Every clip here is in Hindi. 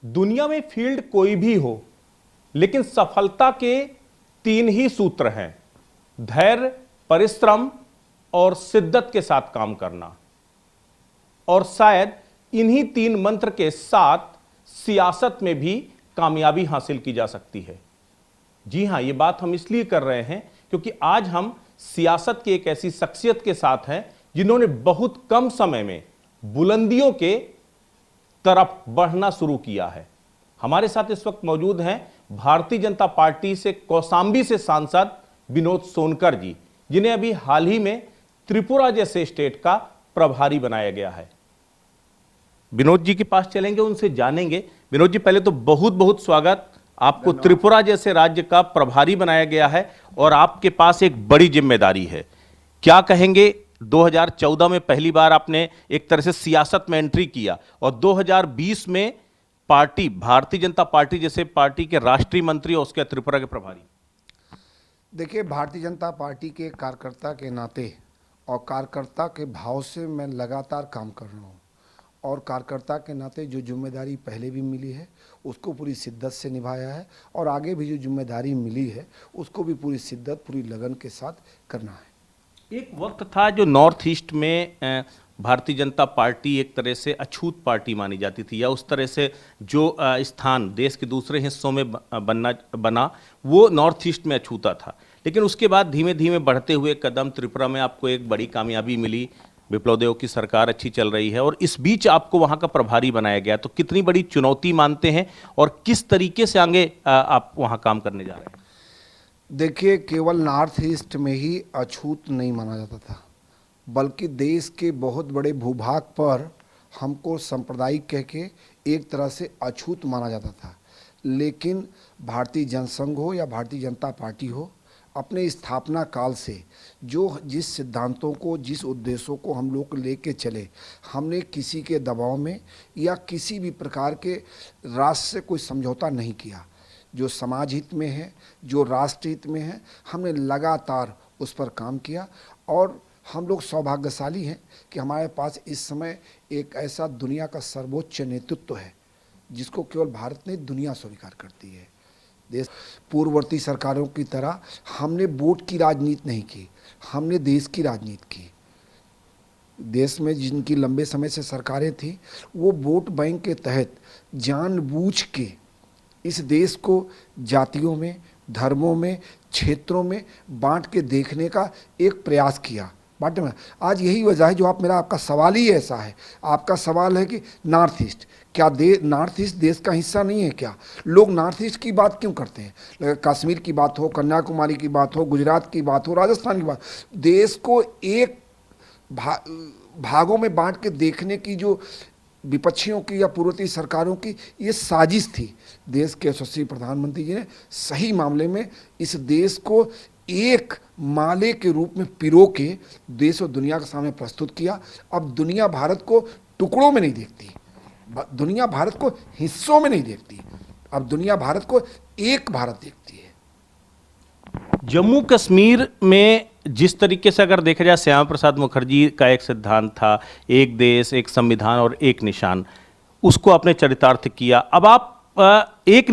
दुनिया में फील्ड कोई भी हो, लेकिन सफलता के तीन ही सूत्र हैं: धैर्य, परिश्रम और शिद्दत के साथ काम करना। और शायद इन्हीं तीन मंत्र के साथ सियासत में भी कामयाबी हासिल की जा सकती है। जी हां, ये बात हम इसलिए कर रहे हैं क्योंकि आज हम सियासत की एक ऐसी शख्सियत के साथ हैं जिन्होंने बहुत कम समय में बुलंदियों के तरफ बढ़ना शुरू किया है। हमारे साथ इस वक्त मौजूद हैं भारतीय जनता पार्टी से कौशांबी से सांसद विनोद सोनकर जी, जिन्हें अभी हाल ही में त्रिपुरा जैसे स्टेट का प्रभारी बनाया गया है। विनोद जी के पास चलेंगे, उनसे जानेंगे। विनोद जी, पहले तो बहुत बहुत स्वागत। आपको त्रिपुरा जैसे राज्य का प्रभारी बनाया गया है और आपके पास एक बड़ी जिम्मेदारी है। क्या कहेंगे? 2014 में पहली बार आपने एक तरह से सियासत में एंट्री किया और 2020 में पार्टी, भारतीय जनता पार्टी जैसे पार्टी के राष्ट्रीय मंत्री और उसके त्रिपुरा के प्रभारी। देखिए, भारतीय जनता पार्टी के कार्यकर्ता के नाते और कार्यकर्ता के भाव से मैं लगातार काम कर रहा हूँ और कार्यकर्ता के नाते जो जिम्मेदारी पहले भी मिली है उसको पूरी शिद्दत से निभाया है और आगे भी जो जिम्मेदारी मिली है उसको भी पूरी शिद्दत, पूरी लगन के साथ करना है। एक वक्त था जो नॉर्थ ईस्ट में भारतीय जनता पार्टी एक तरह से अछूत पार्टी मानी जाती थी, या उस तरह से जो स्थान देश के दूसरे हिस्सों में बना वो नॉर्थ ईस्ट में अछूता था। लेकिन उसके बाद धीमे धीमे बढ़ते हुए कदम त्रिपुरा में आपको एक बड़ी कामयाबी मिली, विप्लव देव की सरकार अच्छी चल रही है और इस बीच आपको वहां का प्रभारी बनाया गया। तो कितनी बड़ी चुनौती मानते हैं और किस तरीके से आगे आप वहां काम करने जा रहे हैं? देखिए, केवल नॉर्थ ईस्ट में ही अछूत नहीं माना जाता था, बल्कि देश के बहुत बड़े भूभाग पर हमको सांप्रदायिक कह के एक तरह से अछूत माना जाता था। लेकिन भारतीय जनसंघ हो या भारतीय जनता पार्टी हो, अपने स्थापना काल से जो जिस सिद्धांतों को, जिस उद्देश्यों को हम लोग लेके चले, हमने किसी के दबाव में या किसी भी प्रकार के राष्ट्र से कोई समझौता नहीं किया। जो समाज हित में है, जो राष्ट्र हित में है, हमने लगातार उस पर काम किया और हम लोग सौभाग्यशाली हैं कि हमारे पास इस समय एक ऐसा दुनिया का सर्वोच्च नेतृत्व है जिसको केवल भारत नहीं, दुनिया स्वीकार करती है। देश पूर्ववर्ती सरकारों की तरह हमने वोट की राजनीति नहीं की, हमने देश की राजनीति की। देश में जिनकी लंबे समय से सरकारें थी, वो वोट बैंक के तहत जानबूझ के इस देश को जातियों में, धर्मों में, क्षेत्रों में बांट के देखने का एक प्रयास किया। बांटे में आज यही वजह है जो आपका सवाल ही ऐसा है। आपका सवाल है कि नॉर्थ ईस्ट क्या नॉर्थ ईस्ट देश का हिस्सा नहीं है क्या? लोग नॉर्थ ईस्ट की बात क्यों करते हैं? कश्मीर की बात हो, कन्याकुमारी की बात हो, गुजरात की बात हो, राजस्थान की बात, देश को एक भागों में बांट के देखने की जो विपक्षियों की या पूर्ववर्ती सरकारों की ये साजिश थी। देश के यशस्वी प्रधानमंत्री जी ने सही मामले में इस देश को एक माले के रूप में पिरो के देश और दुनिया के सामने प्रस्तुत किया। अब दुनिया भारत को टुकड़ों में नहीं देखती, दुनिया भारत को हिस्सों में नहीं देखती, अब दुनिया भारत को एक भारत देखती है। जम्मू कश्मीर में जिस तरीके से अगर देखा जाए, श्यामा प्रसाद मुखर्जी का एक सिद्धांत था, एक देश, एक संविधान और एक निशान, उसको आपने चरितार्थ किया। अब आप एक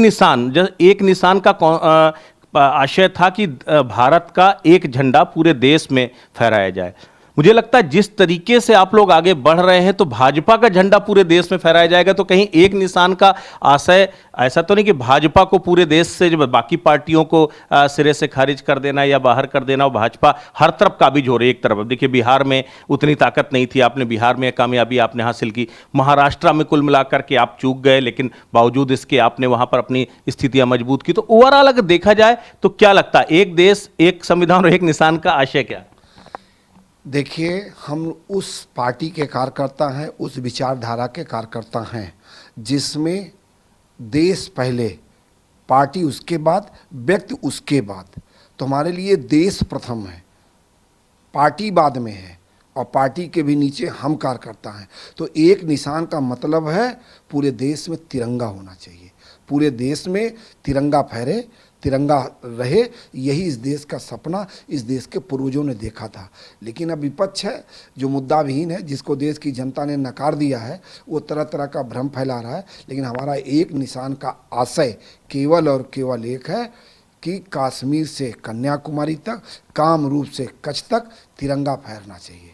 निशान का आशय था कि भारत का एक झंडा पूरे देश में फहराया जाए। मुझे लगता है जिस तरीके से आप लोग आगे बढ़ रहे हैं तो भाजपा का झंडा पूरे देश में फहराया जाएगा। तो कहीं एक निशान का आशय ऐसा तो नहीं कि भाजपा को पूरे देश से, जब बाकी पार्टियों को सिरे से खारिज कर देना या बाहर कर देना, और भाजपा हर तरफ काबिज हो रही है एक तरफ। देखिए, बिहार में उतनी ताकत नहीं थी, आपने बिहार में कामयाबी आपने हासिल की, महाराष्ट्र में कुल मिलाकर के आप चूक गए, लेकिन बावजूद इसके आपने वहां पर अपनी स्थितियां मजबूत की। तो ओवरऑल अगर देखा जाए तो क्या लगता है, एक देश, एक संविधान और एक निशान का आशय क्या है? देखिए, हम उस पार्टी के कार्यकर्ता हैं, उस विचारधारा के कार्यकर्ता हैं जिसमें देश पहले, पार्टी उसके बाद, व्यक्ति उसके बाद। तो हमारे लिए देश प्रथम है, पार्टी बाद में है और पार्टी के भी नीचे हम कार्यकर्ता हैं। तो एक निशान का मतलब है पूरे देश में तिरंगा होना चाहिए, पूरे देश में तिरंगा फहरे, तिरंगा रहे, यही इस देश का सपना इस देश के पूर्वजों ने देखा था। लेकिन अब विपक्ष है जो मुद्दा विहीन है, जिसको देश की जनता ने नकार दिया है, वो तरह तरह का भ्रम फैला रहा है। लेकिन हमारा एक निशान का आशय केवल और केवल एक है कि कश्मीर से कन्याकुमारी तक, कामरूप से कच्छ तक तिरंगा फहरना चाहिए।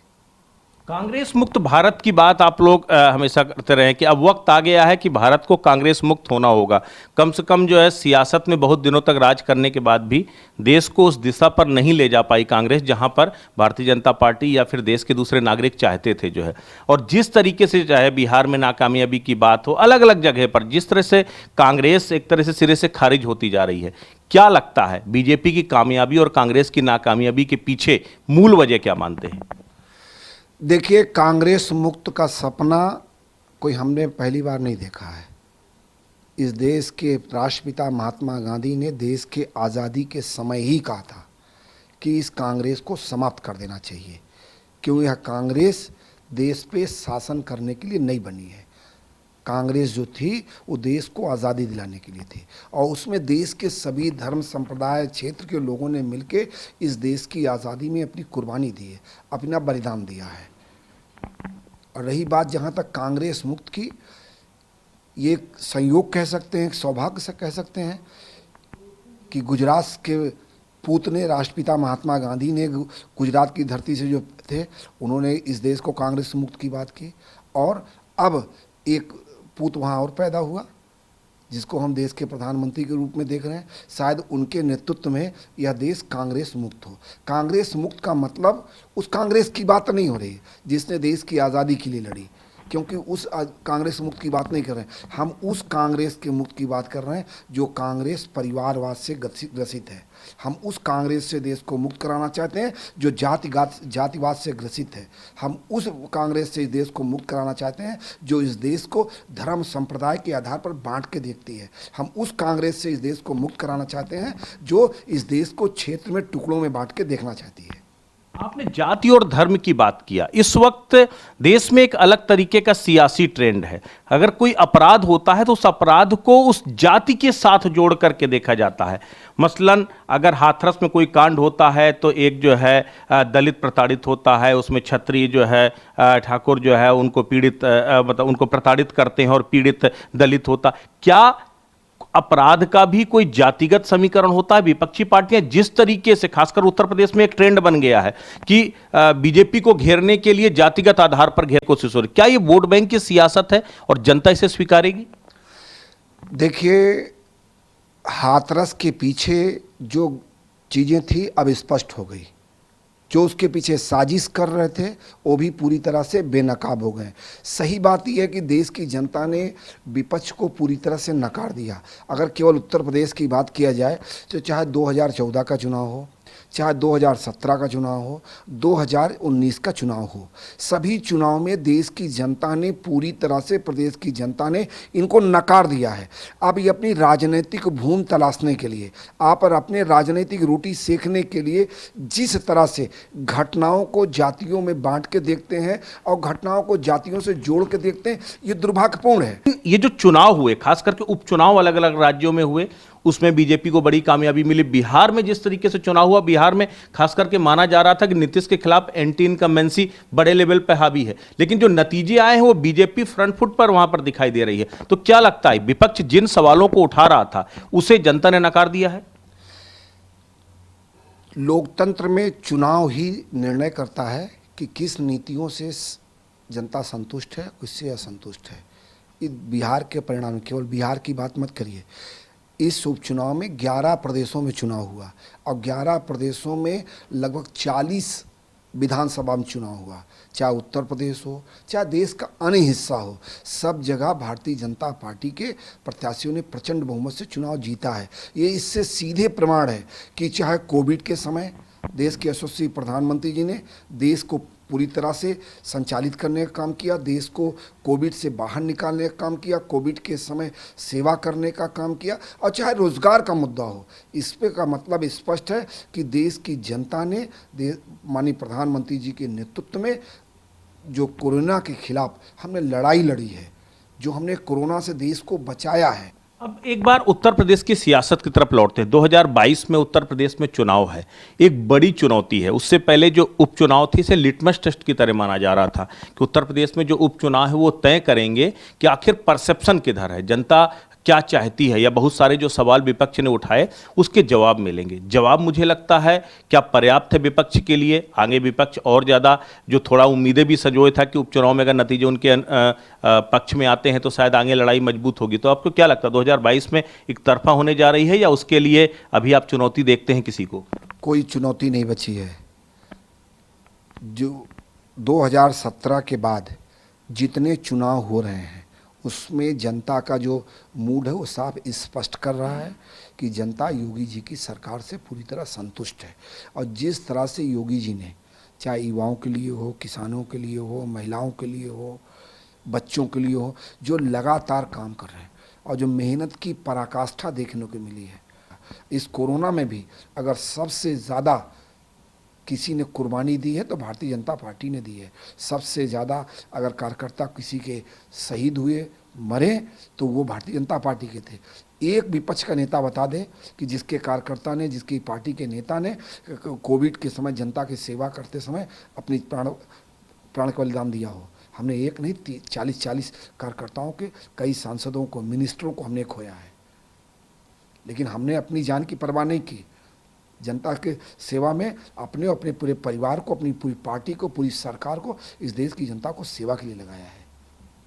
कांग्रेस मुक्त भारत की बात आप लोग हमेशा करते रहे कि अब वक्त आ गया है कि भारत को कांग्रेस मुक्त होना होगा। कम से कम जो है सियासत में बहुत दिनों तक राज करने के बाद भी देश को उस दिशा पर नहीं ले जा पाई कांग्रेस जहां पर भारतीय जनता पार्टी या फिर देश के दूसरे नागरिक चाहते थे जो है। और जिस तरीके से चाहे बिहार में नाकामयाबी की बात हो, अलग अलग जगह पर जिस तरह से कांग्रेस एक तरह से सिरे से खारिज होती जा रही है, क्या लगता है बीजेपी की कामयाबी और कांग्रेस की नाकामयाबी के पीछे मूल वजह क्या मानते हैं? देखिए, कांग्रेस मुक्त का सपना कोई हमने पहली बार नहीं देखा है। इस देश के राष्ट्रपिता महात्मा गांधी ने देश के आज़ादी के समय ही कहा था कि इस कांग्रेस को समाप्त कर देना चाहिए, क्यों यह कांग्रेस देश पे शासन करने के लिए नहीं बनी है। कांग्रेस जो थी वो देश को आज़ादी दिलाने के लिए थी, और उसमें देश के सभी धर्म संप्रदाय क्षेत्र के लोगों ने मिलकर इस देश की आज़ादी में अपनी कुर्बानी दी है, अपना बलिदान दिया है। और रही बात जहाँ तक कांग्रेस मुक्त की, ये एक संयोग कह सकते हैं, एक सौभाग्य से कह सकते हैं कि गुजरात के पूत ने, राष्ट्रपिता महात्मा गांधी ने गुजरात की धरती से जो थे उन्होंने इस देश को कांग्रेस मुक्त की बात की, और अब एक पूत वहाँ और पैदा हुआ जिसको हम देश के प्रधानमंत्री के रूप में देख रहे हैं। शायद उनके नेतृत्व में यह देश कांग्रेस मुक्त हो। कांग्रेस मुक्त का मतलब उस कांग्रेस की बात नहीं हो रही जिसने देश की आज़ादी के लिए लड़ी, क्योंकि उस कांग्रेस मुक्त की बात नहीं कर रहे हैं। हम उस कांग्रेस के मुक्त की बात कर रहे हैं जो कांग्रेस परिवारवाद से ग्रसित है। हम उस कांग्रेस से देश को मुक्त कराना चाहते हैं जो जातिवाद से ग्रसित है। हम उस कांग्रेस से इस देश को मुक्त कराना चाहते हैं जो इस देश को धर्म संप्रदाय के आधार पर बांट के देखती है। हम उस कांग्रेस से इस देश को मुक्त कराना चाहते हैं जो इस देश को क्षेत्र में टुकड़ों में बांट के देखना चाहती है। आपने जाति और धर्म की बात किया। इस वक्त देश में एक अलग तरीके का सियासी ट्रेंड है। अगर कोई अपराध होता है तो उस अपराध को उस जाति के साथ जोड़ करके देखा जाता है। मसलन अगर हाथरस में कोई कांड होता है तो एक जो है दलित प्रताड़ित होता है, उसमें क्षत्रिय जो है ठाकुर जो है उनको मतलब उनको प्रताड़ित करते हैं और पीड़ित दलित होता। क्या अपराध का भी कोई जातिगत समीकरण होता है? विपक्षी पार्टियां जिस तरीके से, खासकर उत्तर प्रदेश में एक ट्रेंड बन गया है कि बीजेपी को घेरने के लिए जातिगत आधार पर घेर कोशिश हो रही, क्या ये वोट बैंक की सियासत है और जनता इसे स्वीकारेगी? देखिए, हाथरस के पीछे जो चीज़ें थी अब स्पष्ट हो गई। जो उसके पीछे साजिश कर रहे थे वो भी पूरी तरह से बेनकाब हो गए। सही बात यह है कि देश की जनता ने विपक्ष को पूरी तरह से नकार दिया। अगर केवल उत्तर प्रदेश की बात किया जाए तो चाहे 2014 का चुनाव हो, चाहे 2017 का चुनाव हो, 2019 का चुनाव हो, सभी चुनाव में देश की जनता ने पूरी तरह से, प्रदेश की जनता ने इनको नकार दिया है। अब ये अपनी राजनीतिक भूमि तलाशने के लिए, आप और अपने राजनीतिक रोटी सेकने के लिए जिस तरह से घटनाओं को जातियों में बांट के देखते हैं और घटनाओं को जातियों से जोड़ के देखते हैं, ये दुर्भाग्यपूर्ण है। ये जो चुनाव हुए, खास करके उपचुनाव अलग अलग राज्यों में हुए, उसमें बीजेपी को बड़ी कामयाबी मिली। बिहार में जिस तरीके से चुनाव हुआ, बिहार में खास करके माना जा रहा था कि नीतीश के खिलाफ एंटी इनकम्बेंसी बड़े लेवल पर हावी है, लेकिन जो नतीजे आए हैं वो बीजेपी फ्रंट फुट पर वहां पर दिखाई दे रही है। तो क्या लगता है विपक्ष जिन सवालों को उठा रहा था उसे जनता ने नकार दिया है? लोकतंत्र में चुनाव ही निर्णय करता है कि किस नीतियों से जनता संतुष्ट है, किससे असंतुष्ट है। इस बिहार के परिणाम, केवल बिहार की बात मत करिए, इस उपचुनाव में 11 प्रदेशों में चुनाव हुआ और 11 प्रदेशों में लगभग 40 विधानसभा में चुनाव हुआ। चाहे उत्तर प्रदेश हो, चाहे देश का अन्य हिस्सा हो, सब जगह भारतीय जनता पार्टी के प्रत्याशियों ने प्रचंड बहुमत से चुनाव जीता है। ये इससे सीधे प्रमाण है कि चाहे कोविड के समय देश के यशस्वी प्रधानमंत्री जी ने देश को पूरी तरह से संचालित करने का काम किया, देश को कोविड से बाहर निकालने का काम किया, कोविड के समय सेवा करने का काम किया, और चाहे रोजगार का मुद्दा हो, इस पे का मतलब स्पष्ट है कि देश की जनता ने माननीय प्रधानमंत्री जी के नेतृत्व में जो कोरोना के खिलाफ हमने लड़ाई लड़ी है, जो हमने कोरोना से देश को बचाया है, अब एक बार उत्तर प्रदेश की सियासत की तरफ लौटते हैं। 2022 में उत्तर प्रदेश में चुनाव है, एक बड़ी चुनौती है। उससे पहले जो उपचुनाव थी इसे लिटमस टेस्ट की तरह माना जा रहा था कि उत्तर प्रदेश में जो उपचुनाव है वो तय करेंगे कि आखिर परसेप्शन किधर है, जनता क्या चाहती है, या बहुत सारे जो सवाल विपक्ष ने उठाए उसके जवाब मिलेंगे। जवाब मुझे लगता है क्या पर्याप्त है विपक्ष के लिए? आगे विपक्ष और ज़्यादा जो थोड़ा उम्मीदें भी संजोए था कि उपचुनाव में अगर नतीजे उनके पक्ष में आते हैं तो शायद आगे लड़ाई मजबूत होगी। तो आपको क्या लगता है 2022 में एक तरफा होने जा रही है, या उसके लिए अभी आप चुनौती देखते हैं किसी को? कोई चुनौती नहीं बची है। जो 2017 के बाद जितने चुनाव हो रहे हैं उसमें जनता का जो मूड है वो साफ स्पष्ट कर रहा है कि जनता योगी जी की सरकार से पूरी तरह संतुष्ट है। और जिस तरह से योगी जी ने, चाहे युवाओं के लिए हो, किसानों के लिए हो, महिलाओं के लिए हो, बच्चों के लिए हो, जो लगातार काम कर रहे हैं और जो मेहनत की पराकाष्ठा देखने को मिली है, इस कोरोना में भी अगर सबसे ज़्यादा किसी ने कुर्बानी दी है तो भारतीय जनता पार्टी ने दी है। सबसे ज़्यादा अगर कार्यकर्ता किसी के शहीद हुए, मरे, तो वो भारतीय जनता पार्टी के थे। एक विपक्ष का नेता बता दे कि जिसके कार्यकर्ता ने, जिसकी पार्टी के नेता ने कोविड के समय जनता की सेवा करते समय अपनी प्राण का बलिदान दिया हो। हमने एक नहीं 40 कार्यकर्ताओं के, कई सांसदों को, मिनिस्टरों को हमने खोया है, लेकिन हमने अपनी जान की परवाह नहीं की। जनता के सेवा में अपने अपने पूरे परिवार को, अपनी पूरी पार्टी को, पूरी सरकार को, इस देश की जनता को सेवा के लिए लगाया है।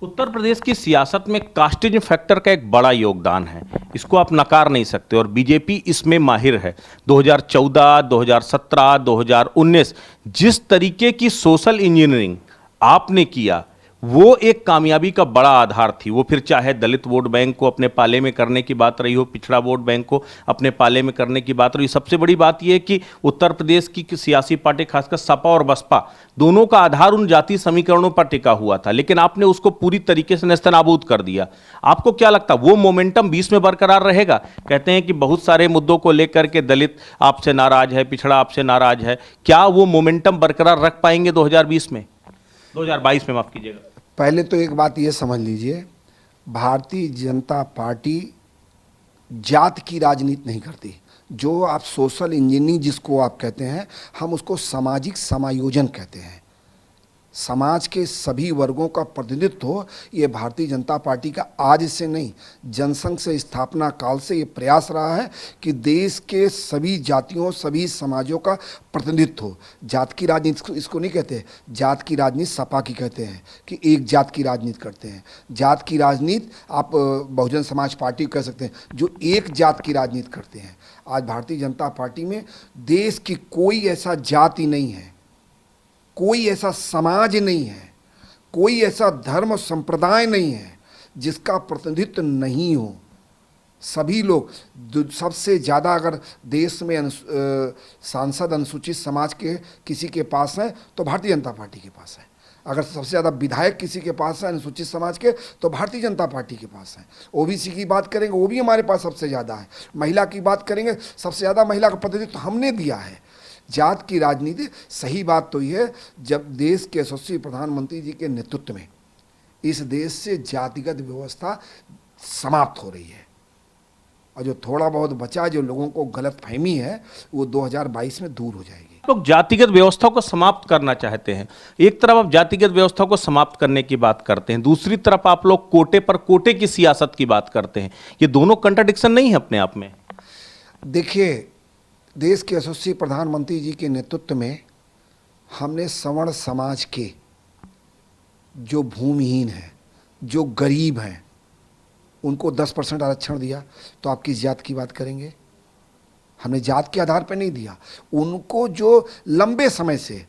उत्तर प्रदेश की सियासत में कास्टिज्म फैक्टर का एक बड़ा योगदान है, इसको आप नकार नहीं सकते, और बीजेपी इसमें माहिर है। 2014, 2017, 2019 जिस तरीके की सोशल इंजीनियरिंग आपने किया वो एक कामयाबी का बड़ा आधार थी। वो फिर चाहे दलित वोट बैंक को अपने पाले में करने की बात रही हो, पिछड़ा वोट बैंक को अपने पाले में करने की बात रही। सबसे बड़ी बात यह है कि उत्तर प्रदेश की सियासी पार्टी, खासकर सपा और बसपा, दोनों का आधार उन जाति समीकरणों पर टिका हुआ था, लेकिन आपने उसको पूरी तरीके से नेस्तनाबूद कर दिया। आपको क्या लगता है वो मोमेंटम 20 में बरकरार रहेगा? कहते हैं कि बहुत सारे मुद्दों को लेकर के दलित आपसे नाराज है, पिछड़ा आपसे नाराज है, क्या वो मोमेंटम बरकरार रख पाएंगे 2020 में, 2022 में, माफ कीजिएगा? पहले तो एक बात ये समझ लीजिए, भारतीय जनता पार्टी जात की राजनीति नहीं करती। जो आप सोशल इंजीनियरिंग जिसको आप कहते हैं, हम उसको सामाजिक समायोजन कहते हैं। समाज के सभी वर्गों का प्रतिनिधित्व हो, ये भारतीय जनता पार्टी का आज से नहीं, जनसंघ से स्थापना काल से ये प्रयास रहा है कि देश के सभी जातियों, सभी समाजों का प्रतिनिधित्व हो। जात की राजनीति इसको नहीं कहते, जात की राजनीति सपा की कहते हैं कि एक जात की राजनीति करते हैं। जात की राजनीति आप बहुजन समाज पार्टी कह सकते हैं, जो एक जात की राजनीति करते हैं। आज भारतीय जनता पार्टी में देश की कोई ऐसा जाति नहीं है, कोई ऐसा समाज नहीं है, कोई ऐसा धर्म और संप्रदाय नहीं है जिसका प्रतिनिधित्व नहीं हो। सभी लोग, सबसे ज़्यादा अगर देश में सांसद अनुसूचित समाज के किसी के पास हैं तो भारतीय जनता पार्टी के पास है। अगर सबसे ज़्यादा विधायक किसी के पास है अनुसूचित समाज के तो भारतीय जनता पार्टी के पास है। ओबीसी की बात करेंगे वो भी हमारे पास सबसे ज़्यादा है। महिला की बात करेंगे, सबसे ज़्यादा महिला का प्रतिनिधित्व हमने दिया है। जात की राजनीति, सही बात तो यह है, जब देश के यशस्वी प्रधानमंत्री जी के नेतृत्व में इस देश से जातिगत व्यवस्था समाप्त हो रही है, और जो थोड़ा बहुत बचा, जो लोगों को गलतफहमी है, वो 2022 में दूर हो जाएगी। लोग जातिगत व्यवस्था को समाप्त करना चाहते हैं। एक तरफ आप जातिगत व्यवस्था को समाप्त करने की बात करते हैं, दूसरी तरफ आप लोग कोटे पर कोटे की सियासत की बात करते हैं। ये दोनों कंट्राडिक्शन नहीं है अपने आप में? देखिए, देश के यशस्वी प्रधानमंत्री जी के नेतृत्व में हमने सवर्ण समाज के जो भूमिहीन हैं, जो गरीब हैं, उनको 10% आरक्षण दिया। तो आप किस जात की बात करेंगे? हमने जात के आधार पर नहीं दिया। उनको जो लंबे समय से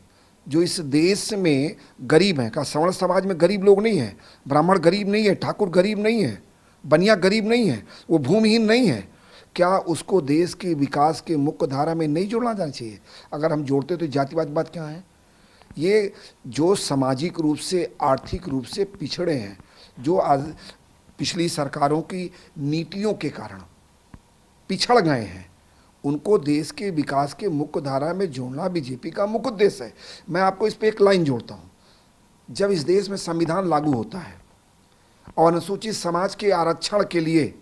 जो इस देश में गरीब हैं, का सवर्ण समाज में गरीब लोग नहीं हैं, ब्राह्मण गरीब नहीं है, ठाकुर गरीब नहीं है, बनिया गरीब नहीं है, वो भूमिहीन नहीं है, क्या उसको देश के विकास के मुख्य धारा में नहीं जोड़ना जाना चाहिए? अगर हम जोड़ते तो जातिवाद बात क्या है? ये जो सामाजिक रूप से, आर्थिक रूप से पिछड़े हैं, जो आज पिछली सरकारों की नीतियों के कारण पिछड़ गए हैं, उनको देश के विकास के मुख्य धारा में जोड़ना बीजेपी का मुख्य उद्देश्य है। मैं आपको इस पर एक लाइन जोड़ता हूँ। जब इस देश में संविधान लागू होता है और अनुसूचित समाज के आरक्षण के लिए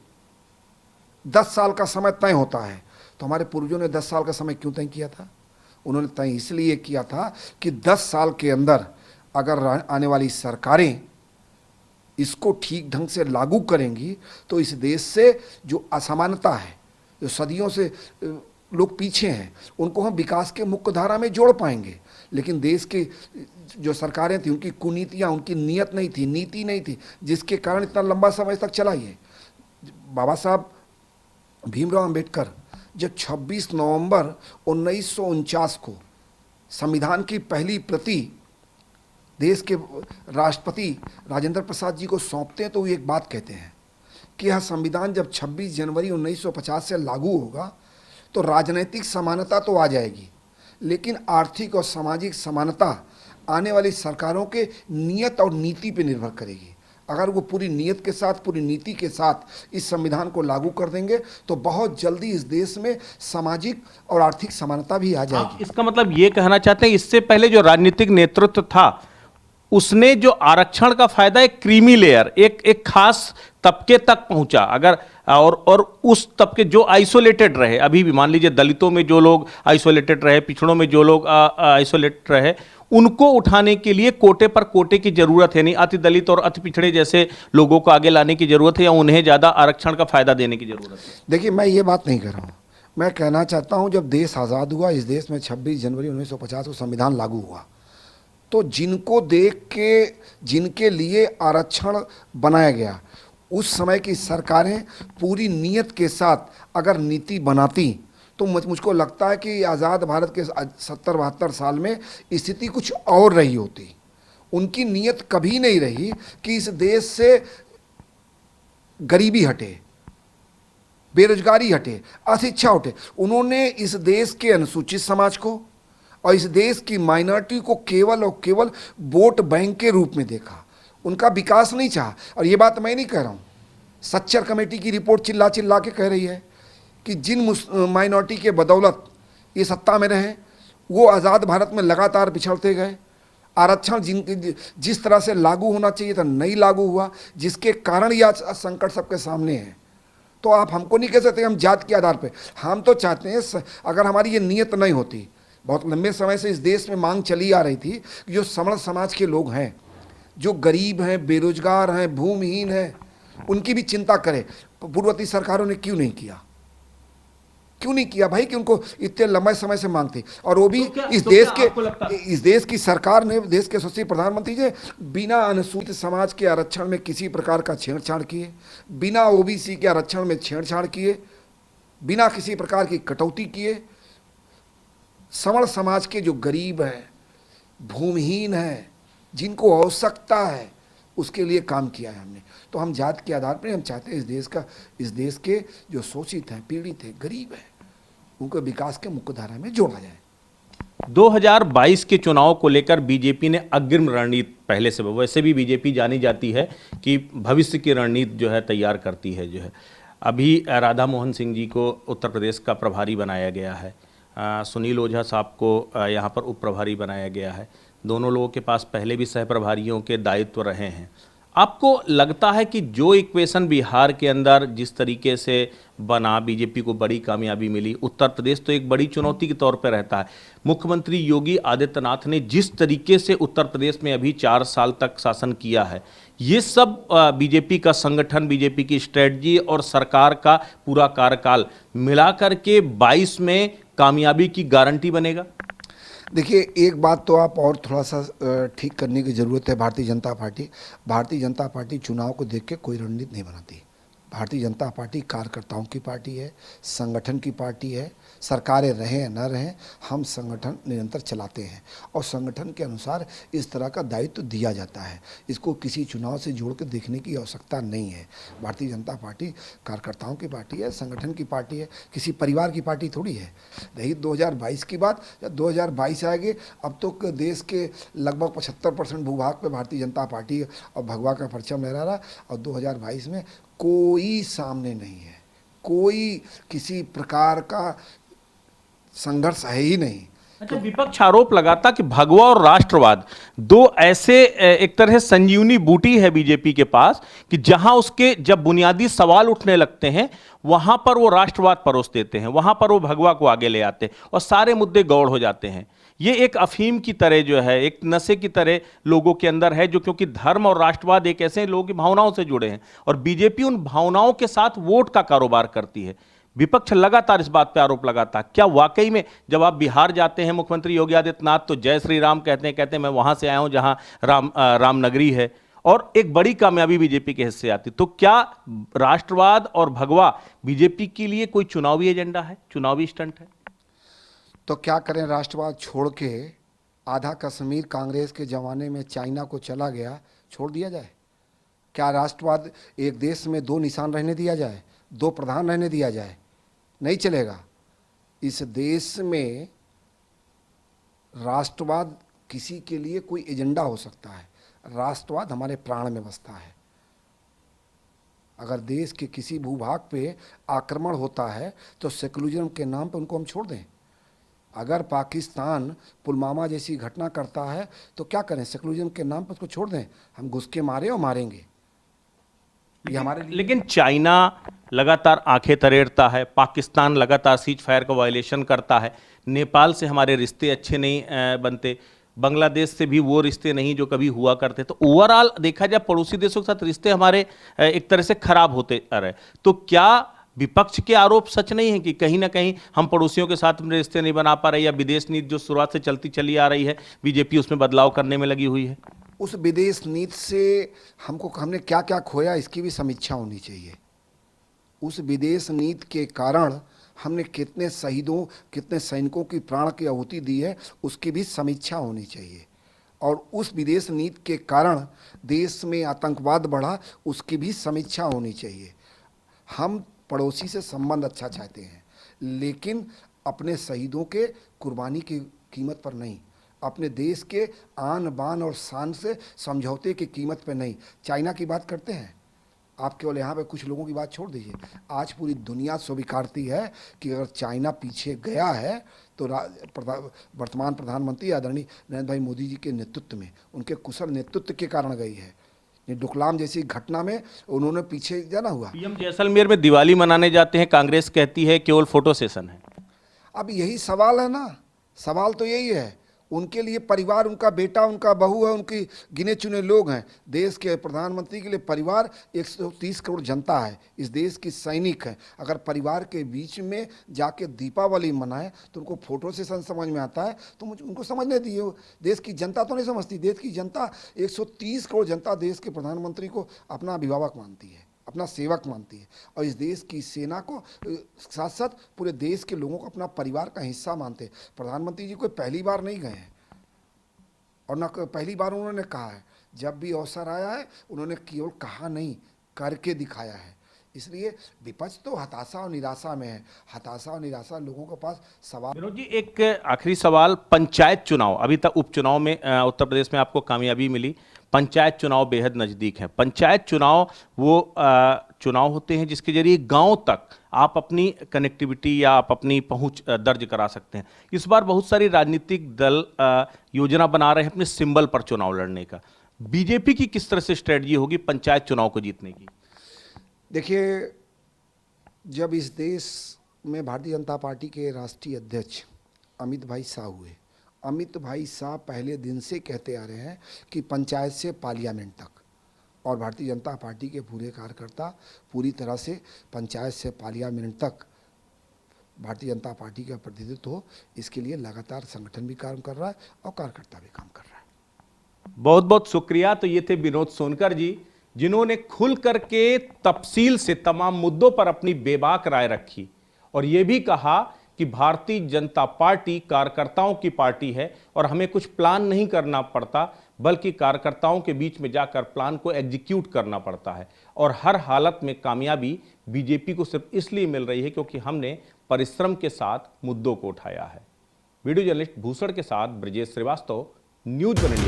10 साल का समय तय होता है। तो हमारे पूर्वजों ने 10 साल का समय क्यों तय किया था? उन्होंने तय इसलिए किया था कि 10 साल के अंदर अगर आने वाली सरकारें इसको ठीक ढंग से लागू करेंगी तो इस देश से जो असमानता है, जो सदियों से लोग पीछे हैं, उनको हम विकास के मुख्य धारा में जोड़ पाएंगे। लेकिन देश के जो सरकारें थी, उनकी कुनीतियाँ, उनकी नीयत नहीं थी, नीति नहीं थी, जिसके कारण इतना लंबा समय तक चला ये। बाबा साहब भीमराव अंबेडकर जब 26 नवंबर 1949 को संविधान की पहली प्रति देश के राष्ट्रपति राजेंद्र प्रसाद जी को सौंपते हैं तो वो एक बात कहते हैं कि यह संविधान जब 26 जनवरी 1950 से लागू होगा तो राजनीतिक समानता तो आ जाएगी, लेकिन आर्थिक और सामाजिक समानता आने वाली सरकारों के नियत और नीति पर निर्भर करेगी। अगर वो पूरी नियत के साथ, पूरी नीति के साथ इस संविधान को लागू कर देंगे तो बहुत जल्दी इस देश में सामाजिक और आर्थिक समानता भी आ जाएगी। इसका मतलब ये कहना चाहते हैं इससे पहले जो राजनीतिक नेतृत्व था उसने जो आरक्षण का फायदा एक क्रीमी लेयर, एक खास तबके तक पहुंचा, अगर और उस तबके जो आइसोलेटेड रहे, अभी भी मान लीजिए दलितों में जो लोग आइसोलेटेड रहे, पिछड़ों में जो लोग आइसोलेटेड रहे, उनको उठाने के लिए कोटे पर कोटे की जरूरत है नहीं, अति दलित और अति पिछड़े जैसे लोगों को आगे लाने की जरूरत है या उन्हें ज्यादा आरक्षण का फायदा देने की जरूरत है। देखिए, मैं ये बात नहीं कर रहा हूँ। मैं कहना चाहता हूँ जब देश आज़ाद हुआ, इस देश में 26 जनवरी 1950 को संविधान लागू हुआ, तो जिनको देख के, जिनके लिए आरक्षण बनाया गया, उस समय की सरकारें पूरी नीयत के साथ अगर नीति बनाती तो मुझको लगता है कि आज़ाद भारत के 70-72 साल में स्थिति कुछ और रही होती। उनकी नीयत कभी नहीं रही कि इस देश से गरीबी हटे, बेरोजगारी हटे, अशिक्षा हटे। उन्होंने इस देश के अनुसूचित समाज को और इस देश की माइनॉरिटी को केवल और केवल वोट बैंक के रूप में देखा, उनका विकास नहीं चाहा। और ये बात मैं नहीं कह रहा हूँ, सच्चर कमेटी की रिपोर्ट चिल्ला चिल्ला के कह रही है कि जिन माइनॉरिटी के बदौलत ये सत्ता में रहे वो आज़ाद भारत में लगातार पिछड़ते गए। आरक्षण जिस तरह से लागू होना चाहिए था नहीं लागू हुआ, जिसके कारण यह संकट सबके सामने है। तो आप हमको नहीं कह सकते हम जात के आधार पर, हम तो चाहते हैं अगर हमारी ये नीयत नहीं होती, बहुत लंबे समय से इस देश में मांग चली आ रही थी कि जो समण समाज के लोग हैं, जो गरीब हैं, बेरोजगार हैं, भूमिहीन हैं, उनकी भी चिंता करें। पूर्ववर्ती सरकारों ने क्यों नहीं किया? क्यों नहीं किया भाई? कि उनको इतने लंबे समय से मांग थी। और वो भी इस देश की सरकार ने, देश के यशस्वी प्रधानमंत्री जी बिना अनुसूचित समाज के आरक्षण में किसी प्रकार का छेड़छाड़ किए, बिना ओबीसी के आरक्षण में छेड़छाड़ किए, बिना किसी प्रकार की कटौती किए, सवर्ण समाज के जो गरीब हैं, भूमिहीन हैं, जिनको आवश्यकता है, उसके लिए काम किया है हमने। तो हम जात के आधार पर हम चाहते हैं इस देश के जो शोषित हैं, पीड़ित हैं, गरीब हैं, उनको विकास के मुख्य धारा में जोड़ा जाए। 2022 के चुनाव को लेकर बीजेपी ने अग्रिम रणनीति पहले से, वैसे भी बीजेपी जानी जाती है कि भविष्य की रणनीति जो है तैयार करती है। जो है अभी राधा मोहन सिंह जी को उत्तर प्रदेश का प्रभारी बनाया गया है, सुनील ओझा साहब को यहाँ पर उप प्रभारी बनाया गया है। दोनों लोगों के पास पहले भी सह प्रभारियों के दायित्व रहे हैं। आपको लगता है कि जो इक्वेशन बिहार के अंदर जिस तरीके से बना, बीजेपी को बड़ी कामयाबी मिली, उत्तर प्रदेश तो एक बड़ी चुनौती के तौर पर रहता है। मुख्यमंत्री योगी आदित्यनाथ ने जिस तरीके से उत्तर प्रदेश में अभी 4 साल तक शासन किया है, ये सब बीजेपी का संगठन, बीजेपी की स्ट्रेटजी और सरकार का पूरा कार्यकाल मिलाकर के 22 में कामयाबी की गारंटी बनेगा। देखिए, एक बात तो आप और थोड़ा सा ठीक करने की ज़रूरत है। भारतीय जनता पार्टी चुनाव को देख के कोई रणनीति नहीं बनाती। भारतीय जनता पार्टी कार्यकर्ताओं की पार्टी है, संगठन की पार्टी है। सरकारें रहें या न रहें, हम संगठन निरंतर चलाते हैं और संगठन के अनुसार इस तरह का दायित्व दिया जाता है। इसको किसी चुनाव से जोड़ कर देखने की आवश्यकता नहीं है। भारतीय जनता पार्टी कार्यकर्ताओं की पार्टी है, संगठन की पार्टी है, किसी परिवार की पार्टी थोड़ी है। रही 2022 की बात, जब 2022 आएगी, अब तो देश के लगभग 75% भूभाग पर भारतीय जनता पार्टी और भगवा का परचम लहरा रहा। और 2022 में कोई सामने नहीं है, कोई किसी प्रकार का संघर्ष है ही नहीं। अच्छा, विपक्ष आरोप लगाता कि भगवा और राष्ट्रवाद दो ऐसे एक तरह से संजीवनी बूटी है बीजेपी के पास कि जहां उसके जब बुनियादी सवाल उठने लगते हैं वहां पर वो राष्ट्रवाद परोस देते हैं, वहां पर वो भगवा को आगे ले आते हैं और सारे मुद्दे गौड़ हो जाते हैं। ये एक अफीम की तरह जो है, एक नशे की तरह लोगों के अंदर है, जो क्योंकि धर्म और राष्ट्रवाद एक ऐसे लोगों की भावनाओं से जुड़े हैं और बीजेपी उन भावनाओं के साथ वोट का कारोबार करती है। विपक्ष लगातार इस बात पे आरोप लगाता है। क्या वाकई में जब आप बिहार जाते हैं, मुख्यमंत्री योगी आदित्यनाथ तो जय श्री राम कहते हैं मैं वहां से आया हूं जहां रामनगरी है, और एक बड़ी कामयाबी बीजेपी के हिस्से आती। तो क्या राष्ट्रवाद और भगवा बीजेपी के लिए कोई चुनावी एजेंडा है, चुनावी स्टंट है? तो क्या करें, राष्ट्रवाद छोड़ के आधा कश्मीर कांग्रेस के ज़माने में चाइना को चला गया, छोड़ दिया जाए? क्या राष्ट्रवाद एक देश में दो निशान रहने दिया जाए, दो प्रधान रहने दिया जाए? नहीं चलेगा। इस देश में राष्ट्रवाद किसी के लिए कोई एजेंडा हो सकता है, राष्ट्रवाद हमारे प्राण में बसता है। अगर देश के किसी भूभाग पे आक्रमण होता है तो सेकुलरिज्म के नाम पर उनको हम छोड़ दें? अगर पाकिस्तान पुलवामा जैसी घटना करता है तो क्या करें, सेकुलरिज्म के नाम पर उसको छोड़ दें? हम घुस के मारे और मारेंगे। ये हमारे लिए। लेकिन चाइना लगातार आंखें तरेड़ता है, पाकिस्तान लगातार सीज फायर का वायलेशन करता है, नेपाल से हमारे रिश्ते अच्छे नहीं बनते, बांग्लादेश से भी वो रिश्ते नहीं जो कभी हुआ करते। तो ओवरऑल देखा जाए पड़ोसी देशों के साथ रिश्ते हमारे एक तरह से खराब होते आ रहे। तो क्या विपक्ष के आरोप सच नहीं है कि कहीं ना कहीं हम पड़ोसियों के साथ अपने रिश्ते नहीं बना पा रहे, या विदेश नीति जो शुरुआत से चलती चली आ रही है बीजेपी उसमें बदलाव करने में लगी हुई है? उस विदेश नीति से हमने क्या क्या खोया, इसकी भी समीक्षा होनी चाहिए। उस विदेश नीति के कारण हमने कितने शहीदों, कितने सैनिकों की प्राण की आहुति दी है, उसकी भी समीक्षा होनी चाहिए। और उस विदेश नीति के कारण देश में आतंकवाद बढ़ा, उसकी भी समीक्षा होनी चाहिए। हम पड़ोसी से संबंध अच्छा चाहते हैं, लेकिन अपने शहीदों के कुर्बानी की कीमत पर नहीं, अपने देश के आन बान और शान से समझौते की कीमत पर नहीं। चाइना की बात करते हैं, आप केवल यहाँ पे कुछ लोगों की बात छोड़ दीजिए, आज पूरी दुनिया स्वीकारती है कि अगर चाइना पीछे गया है तो वर्तमान प्रधानमंत्री आदरणीय नरेंद्र भाई मोदी जी के नेतृत्व में, उनके कुशल नेतृत्व के कारण गई है। ये डोकलाम जैसी घटना में उन्होंने पीछे जाना हुआ। पीएम जैसलमेर में दिवाली मनाने जाते हैं, कांग्रेस कहती है केवल फोटो सेशन है। अब यही सवाल है ना, सवाल तो यही है। उनके लिए परिवार, उनका बेटा, उनका बहू है, उनकी गिने चुने लोग हैं। देश के प्रधानमंत्री के लिए परिवार 130 करोड़ जनता है, इस देश की सैनिक है। अगर परिवार के बीच में जाके दीपावली मनाए तो उनको फोटो सेशन समझ में आता है, तो मुझे उनको समझने दिए। देश की जनता तो नहीं समझती। देश की जनता 130 करोड़ जनता देश के प्रधानमंत्री को अपना अभिभावक मानती है, अपना सेवक मानती है, और इस देश की सेना को साथ साथ पूरे देश के लोगों को अपना परिवार का हिस्सा मानते हैं। प्रधानमंत्री जी कोई पहली बार नहीं गए हैं, और न पहली बार उन्होंने कहा है। जब भी अवसर आया है उन्होंने केवल कहा नहीं, करके दिखाया है। इसलिए विपक्ष तो हताशा और निराशा में है। हताशा और निराशा लोगों के पास सवाल। विनोद जी, एक आखिरी सवाल, पंचायत चुनाव, अभी तक उपचुनाव में उत्तर प्रदेश में आपको कामयाबी मिली, पंचायत चुनाव बेहद नज़दीक हैं। पंचायत चुनाव वो चुनाव होते हैं जिसके जरिए गांव तक आप अपनी कनेक्टिविटी या आप अपनी पहुंच दर्ज करा सकते हैं। इस बार बहुत सारी राजनीतिक दल योजना बना रहे हैं अपने सिंबल पर चुनाव लड़ने का। बीजेपी की किस तरह से स्ट्रेटजी होगी पंचायत चुनाव को जीतने की? देखिए, जब इस देश में भारतीय जनता पार्टी के राष्ट्रीय अध्यक्ष अमित भाई शाह हुए, अमित भाई शाह पहले दिन से कहते आ रहे हैं कि पंचायत से पार्लियामेंट तक, और भारतीय जनता पार्टी के पूरे कार्यकर्ता पूरी तरह से पंचायत से पार्लियामेंट तक भारतीय जनता पार्टी का प्रतिनिधित्व हो, इसके लिए लगातार संगठन भी काम कर रहा है और कार्यकर्ता भी काम कर रहा है। बहुत बहुत शुक्रिया। तो ये थे विनोद सोनकर जी, जिन्होंने खुल करके तफसील से तमाम मुद्दों पर अपनी बेबाक राय रखी और यह भी कहा कि भारतीय जनता पार्टी कार्यकर्ताओं की पार्टी है और हमें कुछ प्लान नहीं करना पड़ता, बल्कि कार्यकर्ताओं के बीच में जाकर प्लान को एग्जीक्यूट करना पड़ता है। और हर हालत में कामयाबी बीजेपी को सिर्फ इसलिए मिल रही है क्योंकि हमने परिश्रम के साथ मुद्दों को उठाया है। वीडियो जर्नलिस्ट भूषण के साथ ब्रजेश श्रीवास्तव, न्यूज़ 1 इंडिया।